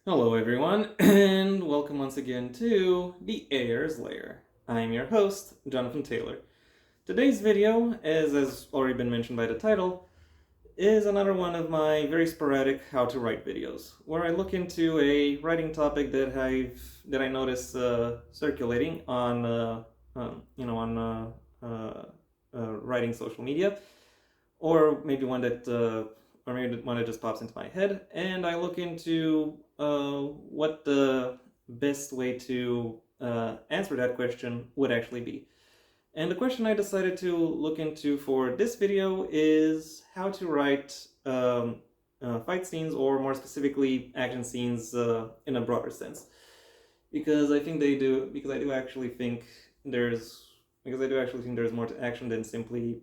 Hello everyone, and welcome once again to the Heir's Lair. I'm your host, Jonathan Taylor. Today's video, as has already been mentioned by the title, is another one of my very sporadic how to write videos, where I look into a writing topic that I notice circulating on writing social media, or maybe one that just pops into my head, and I look into what the best way to answer that question would actually be. And the question I decided to look into for this video is how to write fight scenes, or more specifically, action scenes in a broader sense. Because I do actually think there's more to action than simply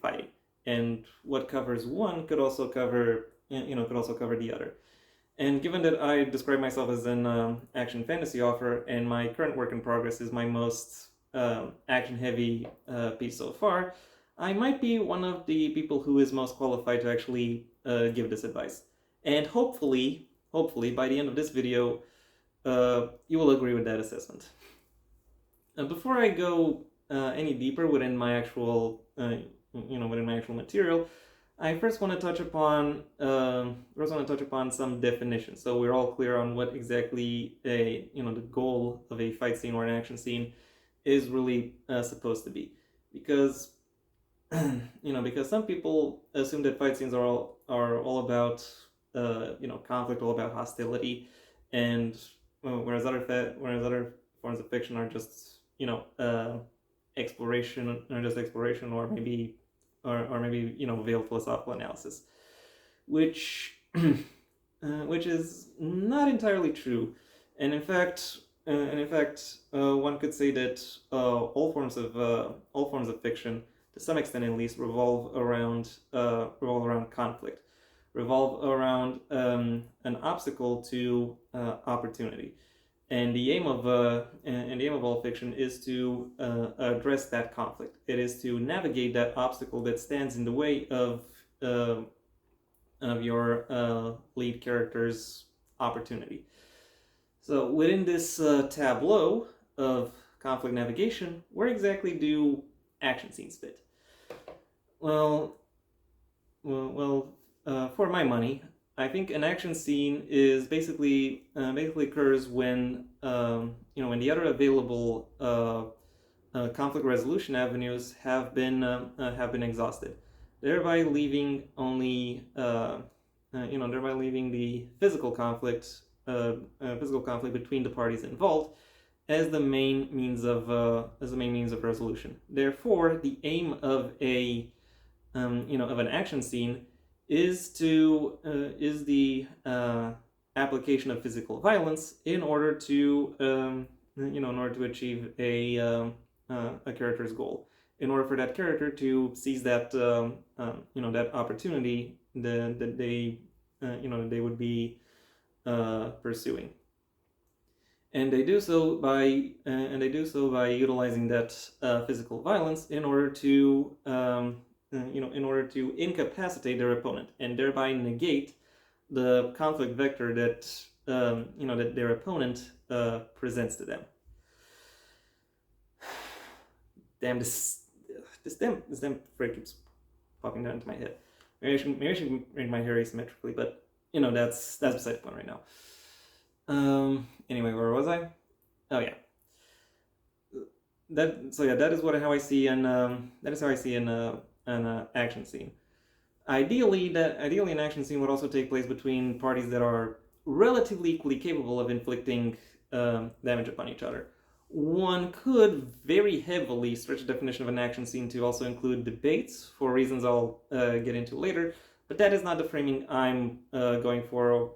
fighting. And what covers one could also cover the other. And given that I describe myself as an action fantasy author, and my current work in progress is my most action heavy piece so far, I might be one of the people who is most qualified to actually give this advice. And hopefully by the end of this video, you will agree with that assessment. Before I go any deeper within my actual material, I first want to touch upon some definitions, so we're all clear on what exactly the goal of a fight scene or an action scene is really supposed to be, because because some people assume that fight scenes are all about conflict, all about hostility, and whereas other forms of fiction are just exploration, or maybe veiled philosophical analysis, which which is not entirely true. And in fact, one could say that all forms of fiction, to some extent at least, revolve around conflict, revolve around an obstacle to opportunity. And the aim of all fiction is to address that conflict. It is to navigate that obstacle that stands in the way of your lead character's opportunity. So within this tableau of conflict navigation, where exactly do action scenes fit? Well, for my money, I think an action scene is basically occurs when when the other available conflict resolution avenues have been exhausted, thereby leaving only thereby leaving the physical conflict between the parties involved as the main means of resolution. Therefore, the aim of an action scene is the application of physical violence in order to achieve a character's goal. In order for that character to seize that that opportunity that they would be pursuing, and they do so by utilizing that physical violence in order to incapacitate their opponent, and thereby negate the conflict vector that that their opponent presents to them. Damn, this damn phrase keeps popping down into my head. Maybe I should make my hair asymmetrically, but that's beside the point right now. Anyway, where was I? Oh yeah. That is how I see an action scene. Ideally, an action scene would also take place between parties that are relatively equally capable of inflicting damage upon each other. One could very heavily stretch the definition of an action scene to also include debates, for reasons I'll get into later. But that is not the framing I'm going for,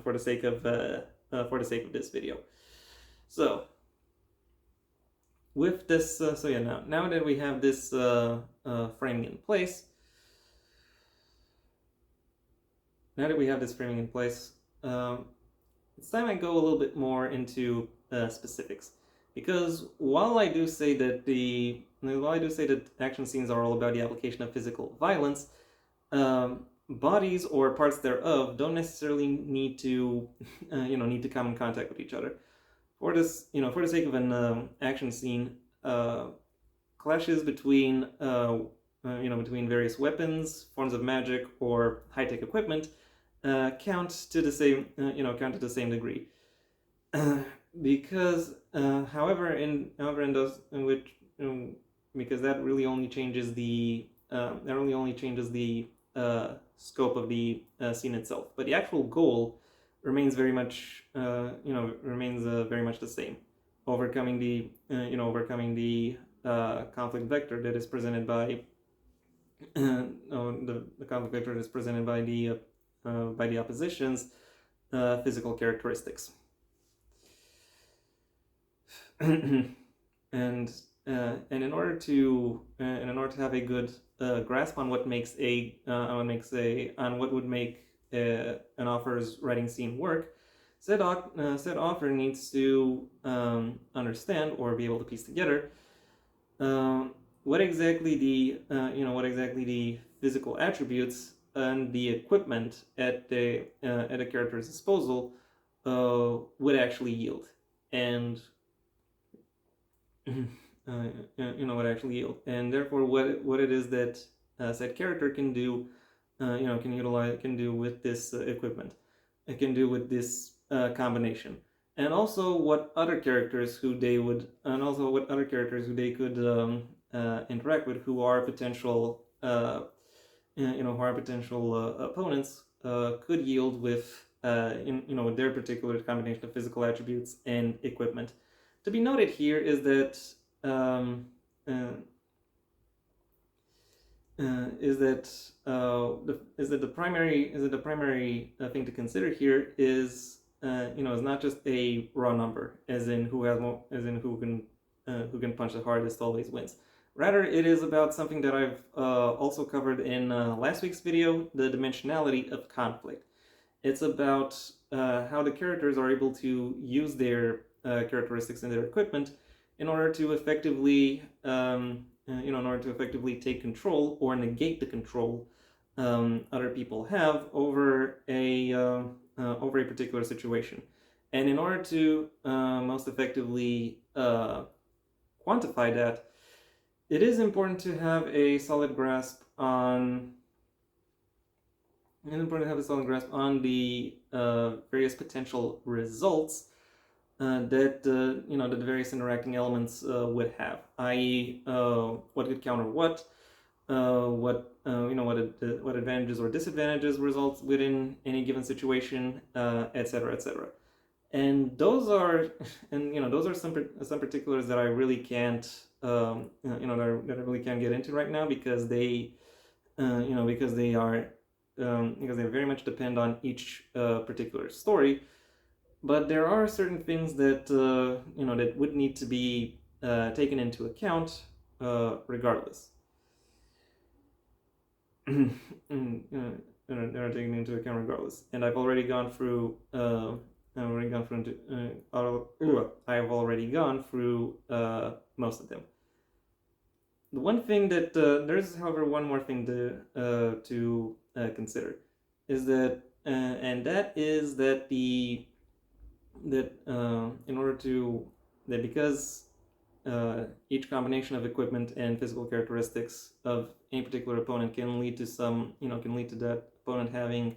for the sake of this video. So, with this, now that we have this framing in place, it's time I go a little bit more into specifics. Because while I do say that action scenes are all about the application of physical violence, bodies or parts thereof don't necessarily need to need to come in contact with each other. For this, for the sake of an action scene, clashes between between various weapons, forms of magic, or high-tech equipment count to the same count to the same degree. Because however in those in which because that really only changes the scope of the scene itself, but the actual goal remains very much very much the same: overcoming the conflict vector that is presented by the conflict vector that is presented by the opposition's physical characteristics. and in order to have a good grasp on what makes on what would make an author's writing scene work, said author needs to understand or be able to piece together what exactly the physical attributes and the equipment at a character's disposal would actually yield, and and therefore what it is that said character can do, can do with this equipment, it can do with this combination, and also what other characters who they could interact with, who are potential opponents, could yield with with their particular combination of physical attributes and equipment. To be noted here is that um, uh, the primary thing to consider here is is not just a raw number, as in who can punch the hardest always wins. Rather, it is about something that I've also covered in last week's video, the dimensionality of conflict. It's about how the characters are able to use their characteristics and their equipment in order to effectively take control or negate the control other people have over a particular situation. And in order to most effectively quantify that, it is important to have a solid grasp on the various potential results that that the various interacting elements would have, i.e., what could counter what advantages or disadvantages results within any given situation, etc., etc. And those are some particulars that I really can't that I really can't get into right now, because they because they very much depend on each particular story. But there are certain things that that would need to be taken into account regardless. They're taken into account regardless, and I've already gone through. I've already gone through most of them. The one thing that there's, however, one more thing to consider is that, and that is that in order to that because each combination of equipment and physical characteristics of any particular opponent can lead to that opponent having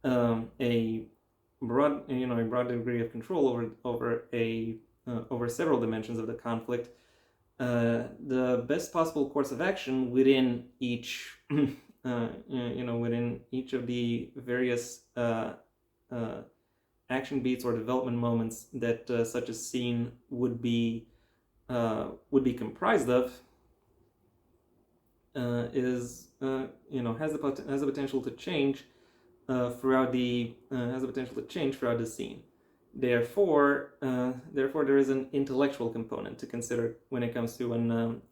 a broad degree of control over several dimensions of the conflict. The best possible course of action within each within each of the various action beats or development moments that such a scene would be comprised of is has the potential to change throughout the scene. Therefore, there is an intellectual component to consider when it comes to an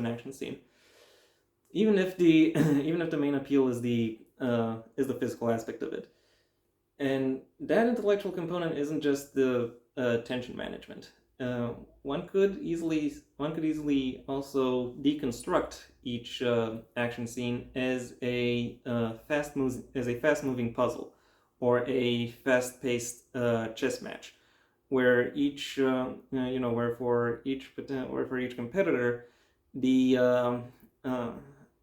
action scene. Even if the main appeal is the physical aspect of it, and that intellectual component isn't just the tension management. one could easily also deconstruct each action scene as a fast moving puzzle, or a fast paced chess match, where for each competitor, the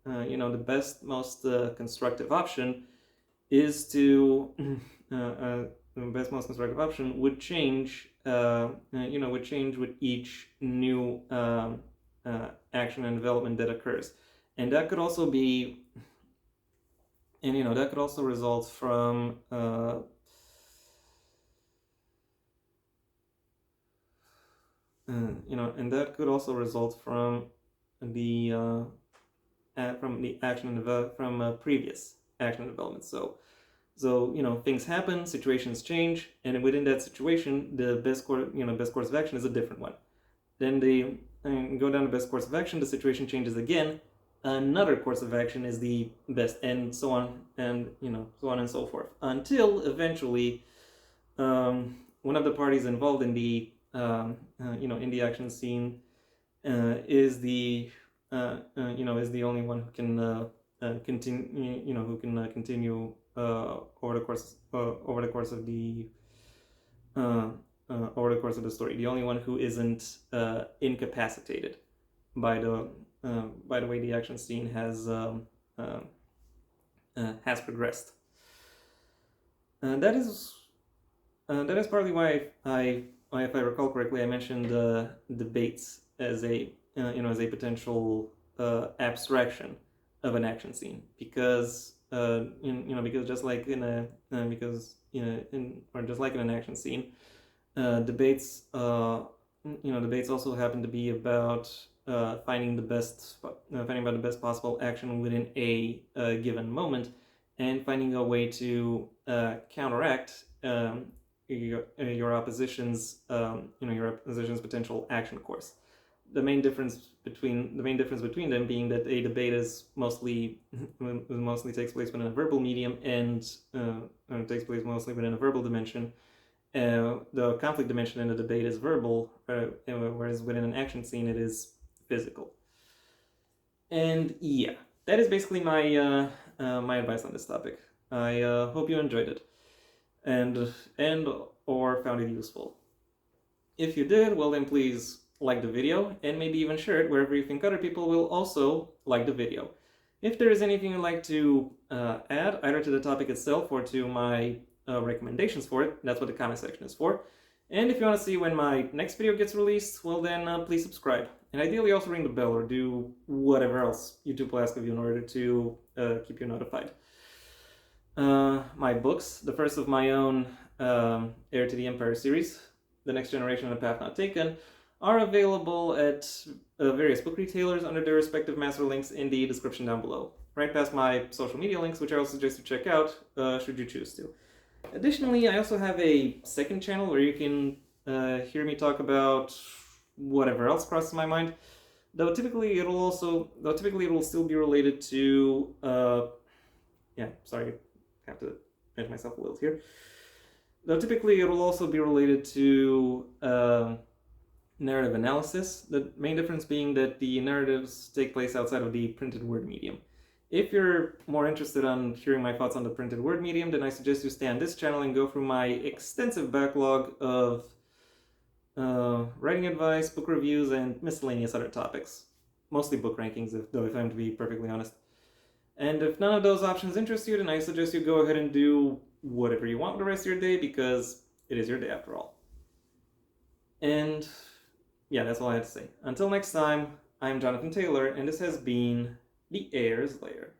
the best, most constructive option is to the best, most constructive option would change would change with each new action and development that occurs. And that could also be that could also result from and that could also result from the previous action development. So things happen, situations change, and within that situation, the best course of action is a different one. Then they go down the best course of action. The situation changes again. Another course of action is the best, and so on, and so on and so forth, until eventually, one of the parties involved in the in the action scene is the is the only one who can continue continue over the course of the over the course of the story. The only one who isn't incapacitated by the way the action scene has progressed. That is partly why if I recall correctly, I mentioned debates as a as a potential abstraction of an action scene, because because just like in a just like in an action scene, debates debates also happen to be about finding about the best possible action within a given moment, and finding a way to counteract your opposition's potential action course. The main difference between them being that a debate is mostly takes place within a verbal medium, and takes place mostly within a verbal dimension. The conflict dimension in the debate is verbal, whereas within an action scene it is physical. And yeah, that is basically my my advice on this topic. I hope you enjoyed it, and or found it useful. If you did, well then please like the video, and maybe even share it wherever you think other people will also like the video. If there is anything you'd like to add, either to the topic itself or to my recommendations for it, that's what the comment section is for. And if you want to see when my next video gets released, well then please subscribe. And ideally also ring the bell, or do whatever else YouTube will ask of you in order to keep you notified. My books, the first of my own Heir to the Empire series, The Next Generation and the Path Not Taken, are available at various book retailers under their respective master links in the description down below, right past my social media links, which I also suggest you check out should you choose to. Additionally, I also have a second channel where you can hear me talk about whatever else crosses my mind, though typically it will still be related to yeah, sorry, I have to pinch myself a little here. Though typically it will also be related to narrative analysis, the main difference being that the narratives take place outside of the printed word medium. If you're more interested in hearing my thoughts on the printed word medium, then I suggest you stay on this channel and go through my extensive backlog of writing advice, book reviews, and miscellaneous other topics. Mostly book rankings, if I'm to be perfectly honest. And if none of those options interest you, then I suggest you go ahead and do whatever you want with the rest of your day, because it is your day after all. And yeah, that's all I have to say. Until next time, I'm Jonathan Taylor, and this has been the Heir's Lair.